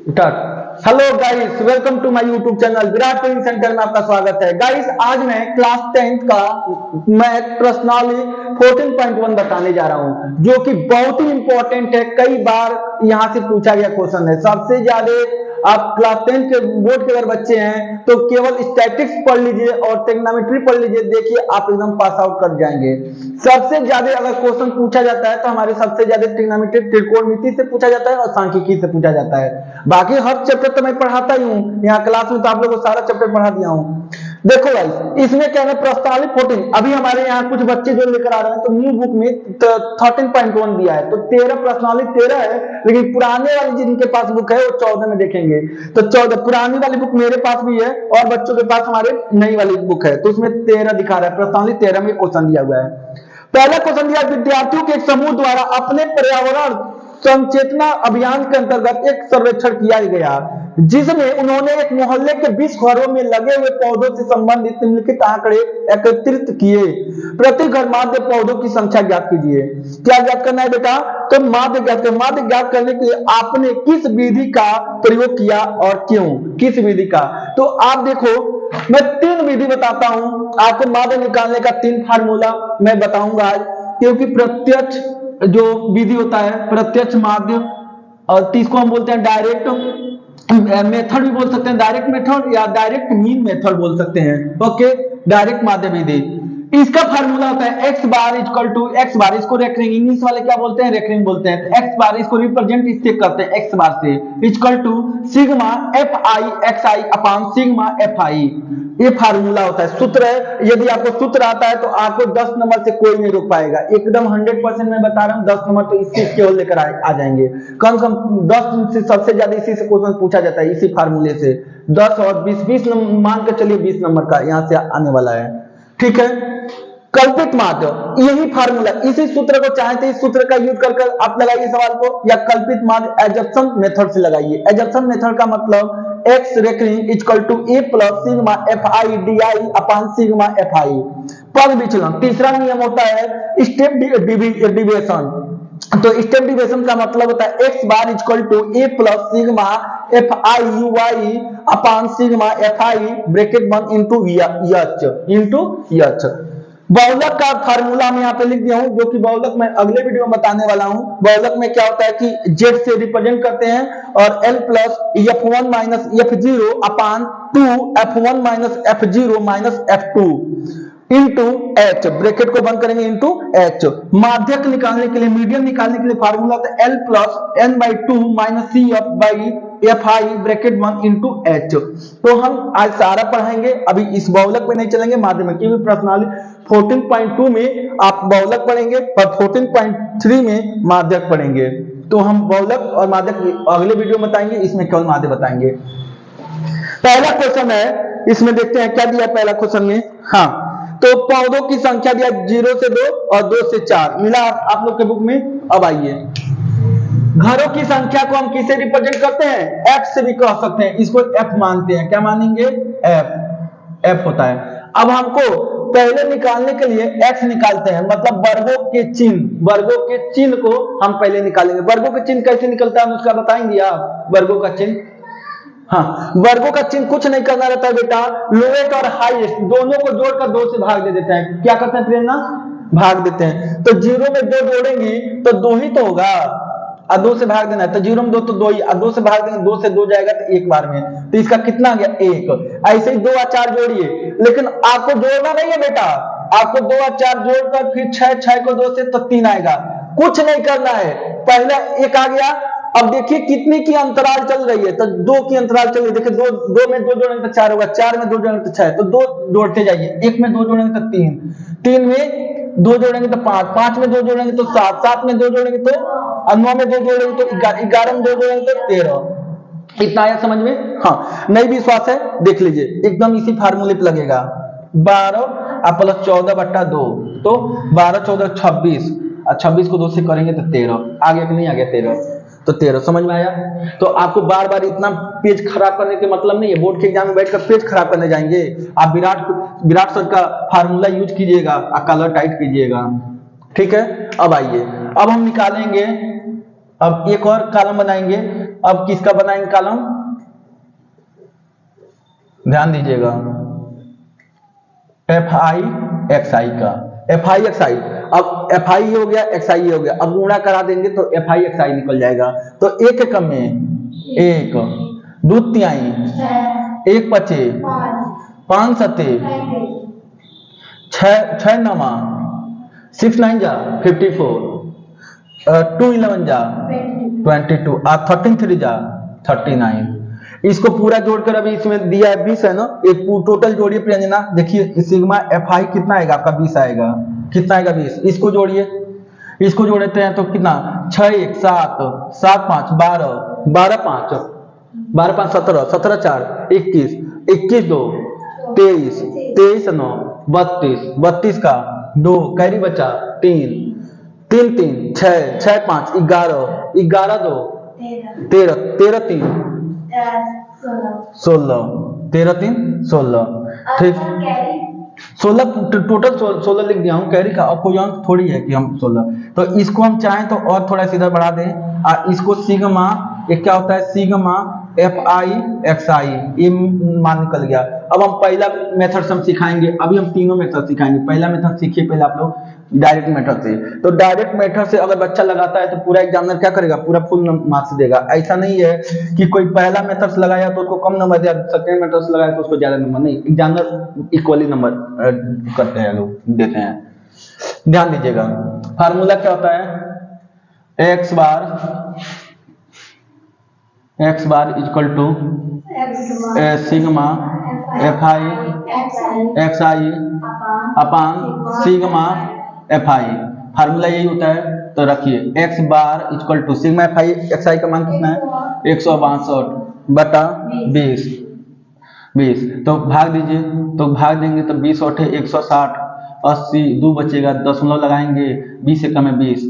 Hello guys, welcome to my YouTube channel Virat training centre में आपका स्वागत है। गाइस, आज मैं क्लास 10th का मैथ प्रश्नावली 14.1 बताने जा रहा हूं, जो कि बहुत ही इंपॉर्टेंट है। कई बार यहां से पूछा गया क्वेश्चन है। सबसे ज्यादा आप क्लास 10 के बोर्ड के अगर बच्चे हैं तो केवल स्टैटिक्स पढ़ लीजिए और ट्रिग्नोमेट्री पढ़ लीजिए, देखिए आप एकदम पास आउट कर जाएंगे। सबसे ज्यादा अगर क्वेश्चन पूछा जाता है तो हमारे सबसे ज्यादा ट्रिग्नोमेट्री, त्रिकोणमिति से पूछा जाता है और सांख्यिकी से पूछा जाता है। बाकी हर चैप्टर तो मैं पढ़ाता ही हूँ यहाँ क्लास में, तो आप लोगों को सारा चैप्टर पढ़ा दिया हूँ। देखो गाइस, इसमें क्या है, प्रश्नावली 14। अभी हमारे यहाँ कुछ बच्चे जो लेकर आ रहे हैं तो न्यू बुक में 13.1 दिया है, तो 13 प्रश्नावली 13 है, लेकिन पुराने वाली जिनके पास बुक है वो 14 में देखेंगे। तो 14 पुरानी वाली बुक मेरे पास भी है और बच्चों के पास हमारे नई वाली बुक है, तो उसमें 13 दिखा रहा है। प्रश्नावली 13 में क्वेश्चन दिया हुआ है। पहला क्वेश्चन दिया, विद्यार्थियों के एक समूह द्वारा अपने पर्यावरण संचेतना अभियान के अंतर्गत एक सर्वेक्षण किया गया, जिसमें उन्होंने एक मोहल्ले के 20 घरों में लगे हुए पौधों से संबंधित निम्नलिखित आंकड़े एकत्रित किए। प्रति घर माध्य पौधों की संख्या ज्ञात कीजिए। क्या ज्ञात करना है बेटा? तो माध्य ज्ञात कर। माध्य ज्ञात करने के लिए आपने किस विधि का प्रयोग किया और क्यों? किस विधि का? तो आप देखो, मैं 3 विधि बताता हूं आपको। माध्य निकालने का 3 फार्मूला मैं बताऊंगा आज, क्योंकि प्रत्यक्ष जो विधि होता है, प्रत्यक्ष माध्य, और इसको हम बोलते हैं डायरेक्ट मेथड भी बोल सकते हैं, डायरेक्ट मेथड या डायरेक्ट मीन मेथड बोल सकते हैं। ओके, डायरेक्ट माध्य विधि। इसका फार्मूला होता है x bar equal to x bar, इसको रेकरिंग इंग्लिश वाले क्या बोलते हैं? रेकरिंग बोलते हैं। एक्स बार इसको रिप्रेजेंट इससे करते हैं एक्स बार से, equal to sigma F I x I upon sigma F I. ये फार्मूला होता है, सूत्र है। यदि आपको सूत्र आता है तो आपको 10 नंबर से कोई नहीं रोक पाएगा। एकदम 100% मैं बता रहा हूं, 10 नंबर तो इसी केवल लेकर आ जाएंगे। कम से कम 10 से सबसे ज्यादा इसी से क्वेश्चन पूछा जाता है, इसी फार्मूले से। 10 और 20 मान के चलिए 20 नंबर का यहां से आने वाला है। ठीक है, कल्पित माध्य, यही फार्मूला, इसी सूत्र को चाहे तो इस सूत्र का यूज कर आप लगाइए सवाल को, या कल्पित माध्य एजप्शन मेथड से लगाइए। एजप्शन मेथड का मतलब X recurring equal to A plus sigma F I D I upon sigma F I. पद विचलन। तीसरा नियम होता है स्टेप डिविएशन। तो स्टेप डिविएशन का मतलब होता है x bar equal to A plus sigma F I U Y upon sigma F I bracket 1 into H. बहुलक का फार्मूला मैं यहाँ पे लिख दिया हूं, जो कि बहुलक मैं अगले वीडियो में बताने वाला हूं। बहुलक में क्या होता है कि z से रिप्रेजेंट करते हैं और l plus f1 minus f0 अपान 2 f1 minus f0 minus f2 into H, bracket को बंद करेंगे, इंटू एच। माध्यक निकालने के लिए, मीडियन निकालने के लिए फार्मूला होता है l plus n/2 minus C F by F I bracket 1 into H. तो हम आज सारा पढ़ाएंगे, अभी इस बहुलक पे नहीं चलेंगे, माध्यमिक की प्रश्नावली 14.2 में आप बहुलक पढ़ेंगे और 14.3 में माध्यक पढ़ेंगे। तो हम बहुलक और माध्यक अगले वीडियो में बताएंगे, इसमें केवल माध्य बताएंगे। पहला क्वेश्चन है, इसमें देखते हैं क्या दिया पहला क्वेश्चन में। हाँ, तो पौधों की संख्या दिया 0 से 2 और 2 से 4 मिला आप लोग के बुक में। अब आइए, घरों की संख्या को हम किसे रिप्रेजेंट करते हैं? एफ से भी कह सकते हैं, इसको एफ मानते हैं। क्या मानेंगे? एफ होता है। अब हमको पहले निकालने के लिए एक्स निकालते हैं, मतलब वर्गों के चिन्ह, वर्गों के चिन्ह को हम पहले निकालेंगे। वर्गों के चिन्ह कैसे निकलता है उसका बताएंगे आप? वर्गों का चिन्ह, हाँ, वर्गों का चिन्ह कुछ नहीं करना रहता है बेटा, लोएस्ट और हाईएस्ट दोनों को जोड़कर 2 से भाग दे देते हैं। क्या करते हैं प्रेरणा? भाग देते हैं। तो 0 में 2 जोड़ेंगे तो 2 ही तो होगा, और 2 से भाग देना है तो 0 में 2 तो 2 ही, और 2 से भाग देंगे, 2 से 2 जाएगा तो एक बार में, तो इसका कितना आ गया? 1। ऐसे ही 2 और 4 जोड़िए, लेकिन आपको जोड़ना नहीं है बेटा, आपको 2 और 4 जोड़कर फिर 6 को 2 से तो 3 आएगा। कुछ नहीं करना है, पहला 1 आ गया। अब देखिए कितनी की अंतराल चल रही है, तो 2 की अंतराल चल रही है। देखिए 2 में 2 जोड़ेंगे तो 4 होगा, 4 में 2 जोड़ेंगे तो 6, तो 2 जोड़ते जाइए। 1 में 2 जोड़ेंगे तो 3, 3 में 2 जोड़ेंगे तो 5, 5 में 2 जोड़ेंगे तो 7, 7 में 2 जोड़ेंगे तो 9 में 2 जोड़ेंगे तो 11, 11 में 2 जोड़ेंगे तो 13। इतना आया समझ में? हाँ, नहीं विश्वास है देख लीजिए, एकदम इसी फार्मूले पे लगेगा। 12 प्लस 14/2, तो 12 14 26, और 26 को 2 से करेंगे तो 13। आ गया कि नहीं आ गया? 13, तो 13 समझ में आया। तो आपको बार बार इतना पेज खराब करने के मतलब नहीं है, बोर्ड के एग्जाम में बैठकर पेज खराब करने जाएंगे आप। विराट सर का फार्मूला यूज कीजिएगा और कलर टाइट कीजिएगा। ठीक है, अब आइए, अब हम निकालेंगे अब एक और कॉलम बनाएंगे। अब किसका बनाएंगे कॉलम, ध्यान दीजिएगा, एफ आई एक्स आई का, एफ आई एक्स आई। अब एफ आई हो गया, एक्स आई हो गया, अब गुणा करा देंगे तो एफ आई एक्स आई निकल जाएगा। तो एक एकम में एक, दो तिहाई, एक पचे, पांच सते, छह नमा, 6 9 जा 54, 2 11 जा 22, 13 3 जा 39। इसको पूरा जोड़कर अभी इसमें दिया है 20 है ना, एक टोटल जोड़िए प्रियंजना, देखिए सिग्मा एफ आई कितना आएगा आपका 20 आएगा, कितना आएगा 20, इसको जोड़िए, इसको जोड़ते हैं तो कितना 6 1 7 7 5 12 12 5 12 5 17 17 4 21 21 2 23 23 9 32 32 का 2 कैरी बचा 3 3 3 6 6 5 11 11 2 13 13 3 16 13 3 16, ठीक 16 टोटल 16 लिख दिया हूँ, कैरी का अब कोई अंक थोड़ी है कि हम 16। तो इसको हम चाहें तो और थोड़ा सीधा बढ़ा दें, और इसको सिग्मा, एक क्या होता है सिग्मा एफ आई एक्स आई, ये मान निकल गया। अब हम पहला मेथड से हम सिखाएंगे, अभी हम तीनों मेथड सिखाएंगे। पहला मेथड सीखिए पहले आप लोग डायरेक्ट मेथड से। तो डायरेक्ट मेथड से अगर बच्चा लगाता है तो पूरा एग्जामिनर क्या करेगा, पूरा फुल मार्क्स देगा। ऐसा नहीं है कि कोई पहला मेथड से लगाया तो उसको कम नंबर दिया, सेकंड मेथड से लगाया तो उसको ज्यादा नंबर, नहीं, एग्जामिनर इक्वली नंबर करते हैं लोग, देते हैं। ध्यान दीजिएगा, फार्मूला क्या होता है, x bar equal to sigma F I x I upon sigma F i, formula यही होता है। तो रखिए x bar equal to sigma F I x i का मान कितना है 162 बटा 20। तो भाग दीजिए, तो भाग देंगे तो 20 और 160, 80 2 बचेगा, दशमलव लगाएंगे, 20 से कम है 20,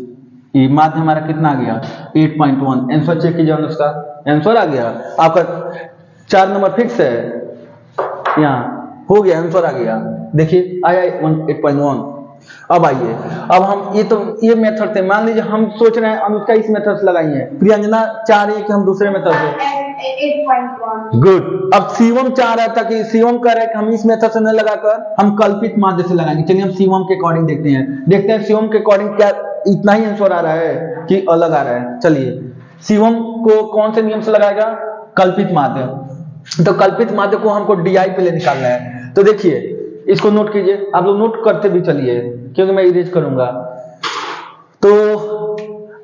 ये माध्य हमारा कितना आ गया 8.1। आंसर चेक कीजिए, उसका आंसर आ गया आपका 4 नंबर फिक्स है, यहाँ हो गया आंसर आ गया, देखिए आया 8.1। अब आइए, अब हम ये मेथड से, मान लीजिए हम सोच रहे हैं अनुष्का इस मेथड से लगाई है, प्रियंजना चाह रही है कि हम दूसरे मेथड से, 8.1 अब शिवम चाह रहा था कि शिवम कह रहा है कि हम इस मेथड से न लगाकर हम कल्पित माध्य से लगाएंगे। चलिए हम शिवम के अकॉर्डिंग देखते हैं शिवम के अकॉर्डिंग क्या इतना ही आंसर आ रहा है कि अलग आ रहा है। चलिए शिवम को कौन से नियम से लगाएगा, कल्पित माध्य। तो कल्पित माध्य को हमको डीआई पे ले निकालना है। तो देखिए इसको नोट कीजिए, आप लोग नोट करते भी चलिए क्योंकि मैं इरेज करूंगा। तो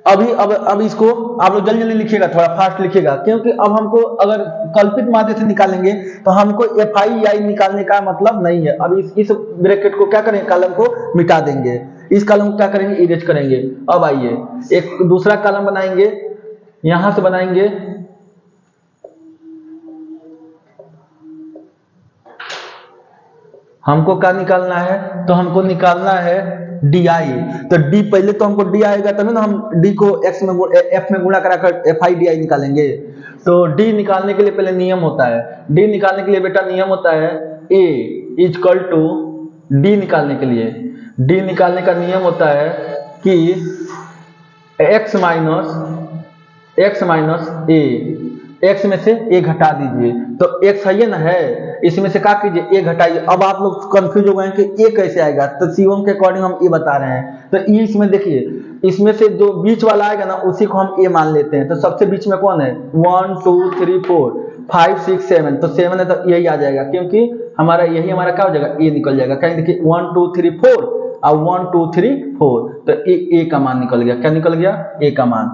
अब इसको आप लोग जल्दी लिखिएगा, थोड़ा फास्ट लिखिएगा, क्योंकि अब हमको अगर कल्पित माध्य से निकालेंगे तो हमको एफ आई आई निकालने का मतलब नहीं है। अब इस ब्रैकेट को क्या करेंगे, कॉलम को मिटा देंगे, इस कॉलम को क्या करेंगे, इरेज करेंगे। अब आइए एक दूसरा कॉलम बनाएंगे, यहां से बनाएंगे हमको क्या निकालना है, तो हमको निकालना है डी आई। तो डी पहले तो हमको डी आएगा तभी ना हम डी को एक्स में एफ में गुणा कराकर एफ आई डी आई निकालेंगे। तो डी निकालने के लिए पहले नियम होता है, डी निकालने के लिए बेटा नियम होता है ए इक्वल टू डी निकालने के लिए, डी निकालने का नियम होता है कि एक्स माइनस ए, एक्स में से ए घटा दीजिए। तो एक्स है ना है, इसमें से क्या कीजिए ए घटाइए। अब आप लोग कंफ्यूज हो गए कि ए कैसे आएगा, तो सीओम के अकॉर्डिंग हम ए बता रहे हैं। तो ये इसमें देखिए, इसमें से जो बीच वाला आएगा ना उसी को हम ए मान लेते हैं। तो सबसे बीच में कौन है 1 2 3 4 5 6 7, तो 7 है तो यही आ जाएगा, क्योंकि हमारा यही हमारा क्या हो जाएगा ए निकल जाएगा। कहीं देखिए 1 2 3 4 और 1 2 3 4, तो ए का मान निकल गया। क्या निकल गया, ए का मान।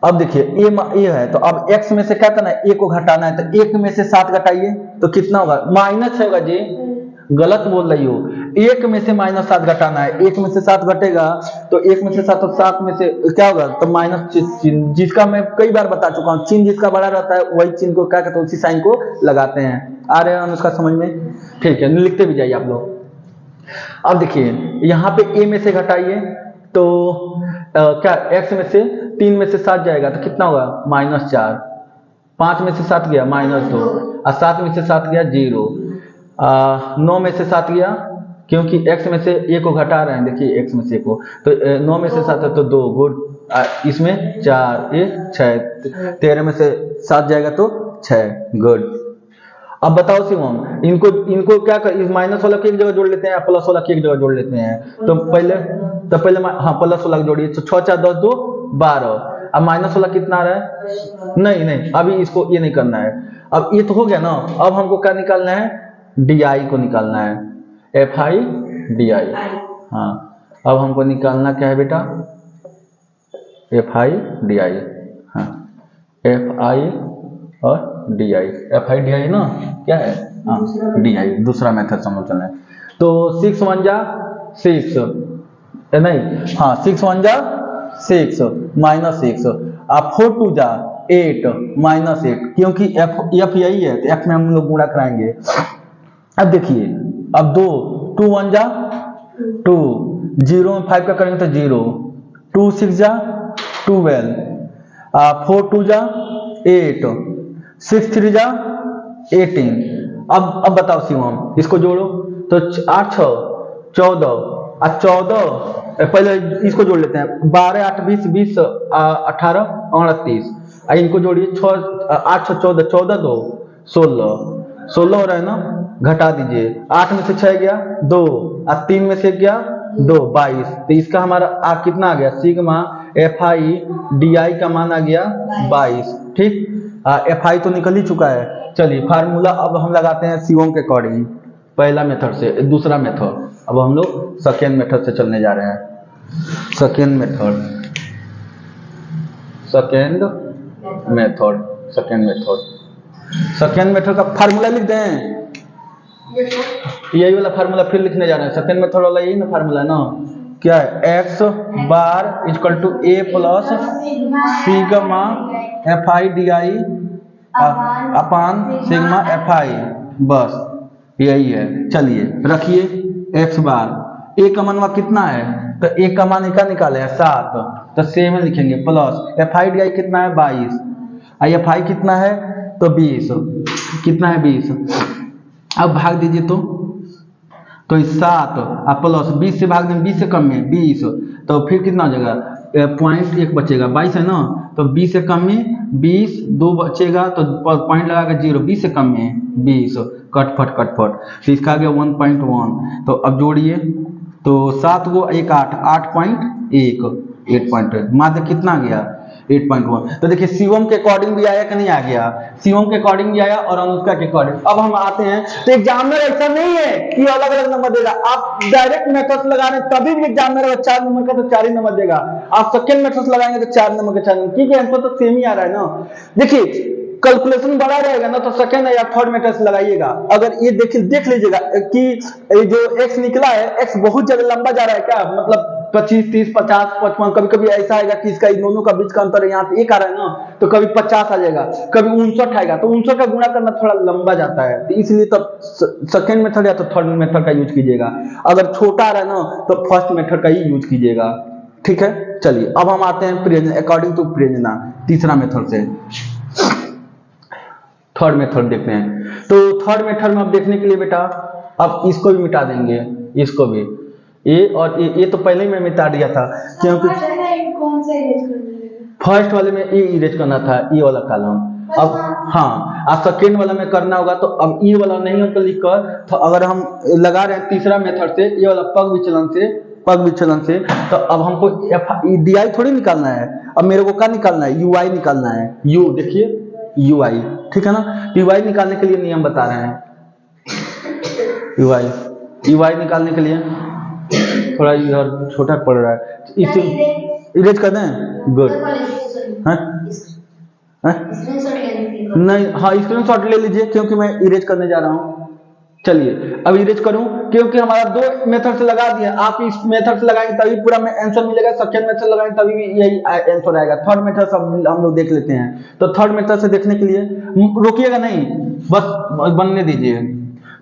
अब देखिए ए है, तो अब x में से क्या करना है, ए को घटाना है। तो 1 में से 7 घटाइए तो कितना होगा, माइनस होगा जी, गलत बोल रही हो। 1 में से -7 घटाना है, 1 में से 7 घटेगा तो 1 में से 7 तो 7 में से क्या होगा, तो माइनस चिन्ह, जिसका मैं कई बार बता चुका हूँ, चिन्ह जिसका बड़ा रहता है वही चिन्ह को क्या कहते हैं, उसी साइन को लगाते हैं। आ रहे हैं उसका समझ में, ठीक है, लिखते भी जाइए आप लोग। अब देखिए यहाँ पे ए में से घटाइए तो क्या x में से 3 में से 7 जाएगा तो कितना होगा -4, 5 में से 7 गया -2 और 7 में से 7 गया 0, 9 में से 7 गया, क्योंकि x में से ए को घटा रहे हैं, देखिए x में से को, तो 9 में से 7 है तो 2, गुड इसमें 4 ये 6, 13 में से 7 जाएगा तो 6। गुड। अब बताओ शिवम, इनको क्या कर, इस माइनस वाला की एक जगह जोड़ लेते हैं या प्लस वाला की एक जगह जोड़ लेते हैं। तो पहले हाँ प्लस वाला जोड़िए। तो 6 4 10 2 12। अब माइनस वाला कितना आ रहा है? नहीं अभी इसको ये नहीं करना है। अब ये तो हो गया ना। अब हमको क्या निकालना है? DI को निकालना है। FI DI। हाँ अब हमको निकालना क्या है बेटा? FI DI। हाँ FI और DI। FI DI ना क्या है? हाँ DI दूसरा मेथड समझ चलना है। तो 6 1 जा 6 नहीं, हाँ 6 1 जा 6 माइनस 6। अब 4 2 जा 8 माइनस 8, क्योंकि F यही है तो F में हम लोग गुणा कराएंगे। अब देखिए, अब 2 1 जा 2, 0 में 5 का करेंगे तो 0, 2 6 जा 12, 4 2 जा 8, 6 3 जा 18। अब बताओ शिवम, इसको जोड़ो तो 8 6 14 14। पहले इसको जोड़ लेते हैं। 12 8 20 20 18 29। इनको जोड़िए। 8 6 14 14 2 16 16 हो रहा है ना, घटा दीजिए। 8 में से 6 गया 2 और 3 में से गया 2 22। तो इसका हमारा कितना आ गया? सिग्मा FI DI का मान आ गया 22। ठीक, FI तो निकल ही चुका है। चलिए फार्मूला अब हम लगाते हैं शिवम के अकॉर्डिंग, पहला मेथड से दूसरा मेथड। अब हम लोग सेकेंड मेथड से चलने जा रहे हैं। सेकेंड मेथड का फार्मूला लिख दें। यही वाला फार्मूला फिर लिखने जा रहे हैं। सेकेंड मेथड वाला यही ना फार्मूला ना, क्या है? x bar equal to a plus sigma FI DI upon sigma FI, बस यही है। चलिए रखिए x बार। a का मान कितना है? तो a का मान क्या निकाले है? 7। तो सेम लिखेंगे प्लस FI DI कितना है? 22। FI कितना है? तो 20। कितना है? 20। अब भाग दीजिए तो 7 प्लस 20 से भाग दें, 20 से कम में 20, तो फिर कितना हो जाएगा? 0.1 बचेगा। 22 है ना, तो 20 से कम में 20, 2 बचेगा तो पॉइंट लगा के 0, 20 से कम में 20, कटफट। तो इसका आ गया 1.1। तो अब जोड़िए तो 7 को 1 8 8.1 8.1 मात्र कितना गया? 8.1। तो देखिए शिवम के अकॉर्डिंग भी आया कि नहीं आ गया? शिवम के अकॉर्डिंग भी आया और अनुष्का के अकॉर्डिंग। अब हम आते हैं तो एग्जामिनर ऐसा नहीं है कि अलग अलग नंबर देगा। आप डायरेक्ट मेथड्स लगा रहे हैं तभी भी एग्जामिनर 4 नंबर का तो 4 ही नंबर देगा। आप सेकंड मेथड्स लगाएंगे तो 4 नंबर के 4 नंबर, ठीक है? आंसर तो सेम ही आ रहा है ना। देखिए कैलकुलेशन बड़ा रहेगा ना तो सेकंड या थर्ड मेथड्स लगाइएगा। अगर ये देख लीजिएगा कि ये जो x निकला है, x बहुत ज्यादा लंबा जा रहा है क्या, मतलब 25 30 50 55, कभी कभी ऐसा आएगा कि इसका इन दोनों का बीच का अंतर यहाँ पे 1 आ रहा है ना, तो कभी 50 आ जाएगा, कभी 59 आएगा, तो 59 का गुणा करना थोड़ा लंबा जाता है। तो इसलिए तब सेकंड मेथड या तो थर्ड मेथड का यूज कीजिएगा। अगर छोटा आ रहा है ना तो फर्स्ट मेथड का ही यूज कीजिएगा। ठीक है, चलिए अब हम आते हैं प्रेरणा, अकॉर्डिंग टू प्रेरणा, तीसरा मेथड से थर्ड मेथड देखते हैं। तो थर्ड मेथड में अब देखने के लिए बेटा अब इसको भी मिटा देंगे, इसको भी, ये और ये तो पहले ही मैं मिटा दिया था क्योंकि फर्स्ट वाले में ये इरेज करना था, ये वाला कॉलम। अब हाँ, अब सेकेंड वाला में करना होगा तो अब ये वाला नहीं होता लिख कर, तो अगर हम लगा रहे हैं तीसरा मेथड से, ये वाला पग विचलन से, तो अब हमको DI थोड़ी निकालना है, अब मेरे को क्या निकालना है? UI निकालना है। U देखिए UI, ठीक है ना। UI निकालने के लिए नियम बता रहे हैं। UI निकालने के लिए थोड़ा इधर छोटा पड़ रहा है, इसे इरेज कर दें। गुड। नहीं, हाँ स्क्रीनशॉट ले लीजिए क्योंकि मैं इरेज करने जा रहा हूँ। चलिए अब इरेज करूं क्योंकि हमारा 2 मेथड से लगा दिया। आप इस मेथड से लगाएंगे तभी पूरा में आंसर मिलेगा, सेकंड मेथड लगाएंगे तभी भी यही आंसर आएगा। थर्ड मेथड सब हम लोग देख लेते हैं। तो थर्ड मेथड से देखने के लिए रुकिएगा नहीं, बस बनने दीजिए।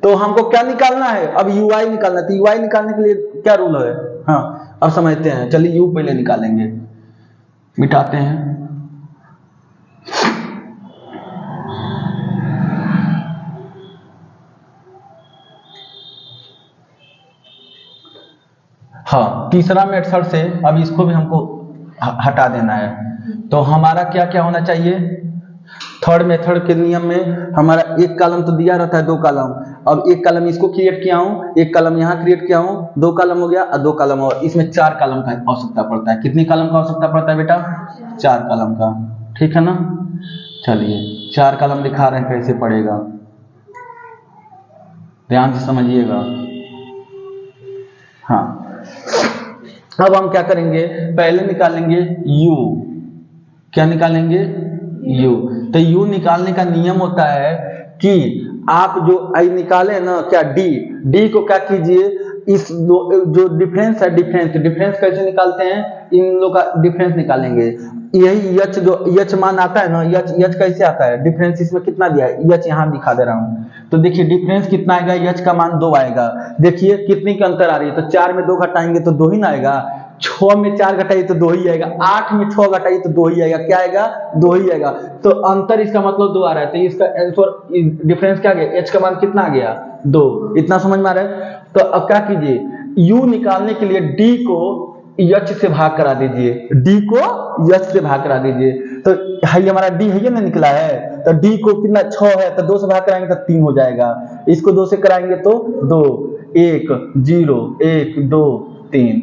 तो हमको क्या निकालना है? अब UI निकालना है। तो UI निकालने के लिए क्या रूल है? हाँ अब समझते हैं। चलिए U पहले निकालेंगे, मिटाते हैं। हाँ तीसरा मेथड से अब इसको भी हमको हटा देना है। तो हमारा क्या क्या होना चाहिए, थर्ड मेथड के नियम में हमारा एक कॉलम तो दिया रहता है, 2 कॉलम, अब एक कॉलम इसको क्रिएट किया हूँ, एक कॉलम यहाँ क्रिएट किया हूँ, 2 कॉलम हो गया और 2 कॉलम और इसमें 4 कॉलम का आवश्यकता पड़ता है। कितनी कॉलम का आवश्यकता पड़ता है बेटा, 4 कॉलम का, ठीक है ना। चलिए 4 कॉलम दिखा रहे हैं कैसे पड़ेगा, ध्यान से समझिएगा। हाँ, अब हम क्या करेंगे, पहले निकालेंगे u, क्या निकालेंगे, u। तो u निकालने का नियम होता है कि आप जो i निकाले ना, क्या d को क्या कीजिए, इस जो डिफरेंस है, डिफरेंस कैसे निकालते हैं, इन लोग का डिफरेंस निकालेंगे। यही h जो h मान आता है ना, h कैसे आता है, डिफरेंस इसमें कितना दिया है, h यहाँ दिखा दे रहा हूँ। तो देखिए डिफरेंस कितना आएगा, h का मान 2 आएगा। देखिए कितनी की अंतर आ रही है, तो 4 में 2 घटाएंगे तो 2 ही ना आएगा, 6 में 4 घटाइए तो 2 ही आएगा, 8 में 6 घटाइए तो 2 ही आएगा, क्या आएगा, 2 ही आएगा। तो अंतर इसका मतलब 2 आ रहा है, तो इसका आंसर डिफरेंस क्या गया, h का मान कितना आ गया, 2। इतना समझ में आ रहा है। तो अब क्या कीजिए, u निकालने के लिए d को h से भाग करा दीजिए, d को h से भाग करा दीजिए। तो ये हमारा d है, ये ना निकला है, तो d को कितना 6 है, तो 2 से भाग कराएंगे तो 3 हो जाएगा, इसको 2 से कराएंगे तो 2, 1 0 1 2 3,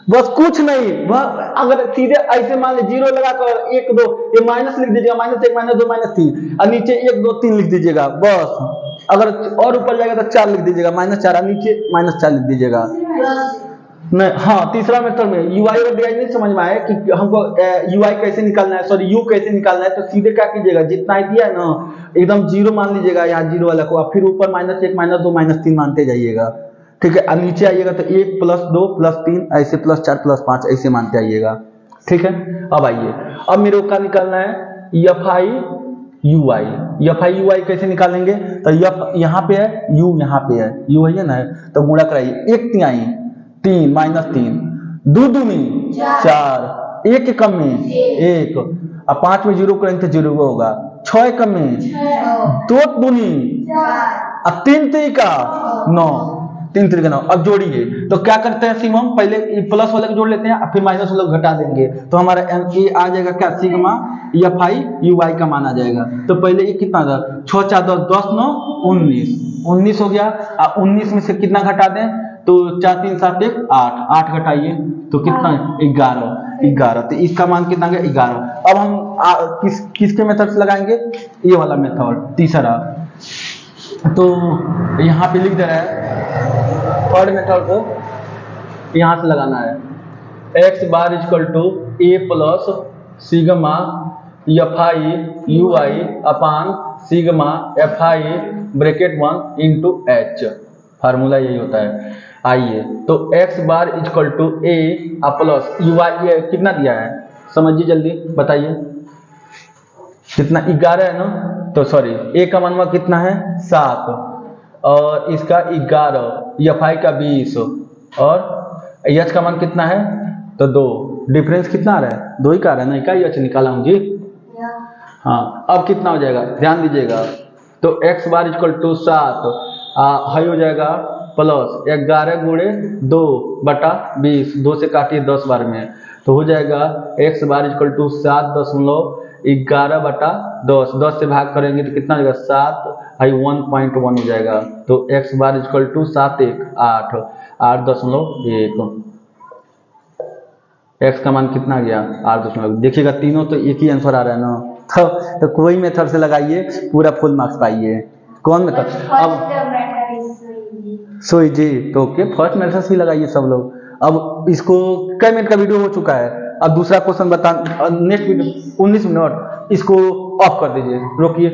बस कुछ नहीं। वह अगर सीधे ऐसे मान लीजिए 0 लगाकर 1 2 ये माइनस लिख दीजिएगा, -1 -2 -3 और नीचे 1 2 3 लिख दीजिएगा बस। अगर और ऊपर जाएगा तो 4 लिख दीजिएगा, -4 और नीचे -4 लिख दीजिएगा। नहीं, हाँ, तीसरा मेथड में ui और di नहीं समझ में आया कि हमको ui कैसे निकालना है, सॉरी u कैसे निकालना है। तो सीधे क्या कीजिएगा, जितना ही दिया है ना एकदम 0 मान लीजिएगा यहाँ 0 वाला को, और फिर ऊपर -1 -2 -3 मानते जाइएगा, ठीक है। और नीचे आइएगा तो 1 + 2 + 3 ऐसे +4 +5 ऐसे मानते आइएगा, ठीक है। अब आइए, अब मेरे को क्या निकालना है, fi ui कैसे निकालेंगे, तो f यहाँ पे है, u यहाँ पे है, u है ना, तो गुणा कराइए, 1 तिहाई 3 -3 2 दूनी 4, 1 के कम में 1 और 5 में 0 करेंगे तो 0 होगा, 6 कम में 2 दूनी और 3 3 9, 3 3 9। अब जोड़िए, तो क्या करते हैं सिम, हम पहले प्लस वाले को जोड़ लेते हैं फिर माइनस वाले को घटा देंगे, तो हमारा ये आ जाएगा क्या, सिग्मा fi ui का मान आ जाएगा। तो पहले ये कितना था, 6 4 10 10 9 19 हो गया, और 19 में से कितना घटा दें, तो 4 3 7 1 8 8 घटाइए तो कितना, 11, तो इसका मान कितना गया, 11। अब हम किसके मेथड से लगाएंगे, ये वाला मेथड तीसरा। तो यहाँ पे लिख दे रहा है, थर्ड मेथड को यहाँ से लगाना है, x bar equal to a plus sigma fi ui upon sigma fi bracket 1 into h, formula यही होता है। आइए, तो x bar equal to a plus ui कितना दिया है, समझिए जल्दी बताइए, कितना, 11 है ना, तो सॉरी a का मान कितना है 7 और इसका 11, fi का 20 और h का मान कितना है, तो 2, डिफरेंस कितना आ रहा है, 2 ही का आ रहा है ना, इकाई h निकाला हूं जी। हाँ, अब कितना हो जाएगा, ध्यान दीजिएगा, तो x बार इक्वल टू 7 हाई हो जाएगा प्लस 11 गुणे 2 बटा 20, 2 से काटिए 10 बार में, तो हो जाएगा x बार इक्वल टू 7.11 बटा 10, 10 से भाग करेंगे तो कितना हो जाएगा, 7 हाई 1.1 हो जाएगा। तो x bar equal to 7 1 8 8.1, x का मान कितना गया 8. देखिएगा तीनों तो एक ही आंसर आ रहा है ना, तो कोई मेथड से लगाइए पूरा फुल मार्क्स पाइए। कौन मेथड, अब सोई जी, तो ओके फर्स्ट मेथड से लगाइए सब लोग। अब इसको कई मिनट का वीडियो हो चुका है, अब दूसरा क्वेश्चन बता, नेक्स्ट वीडियो 19 मिनट, इसको ऑफ कर दीजिए, रोकिए।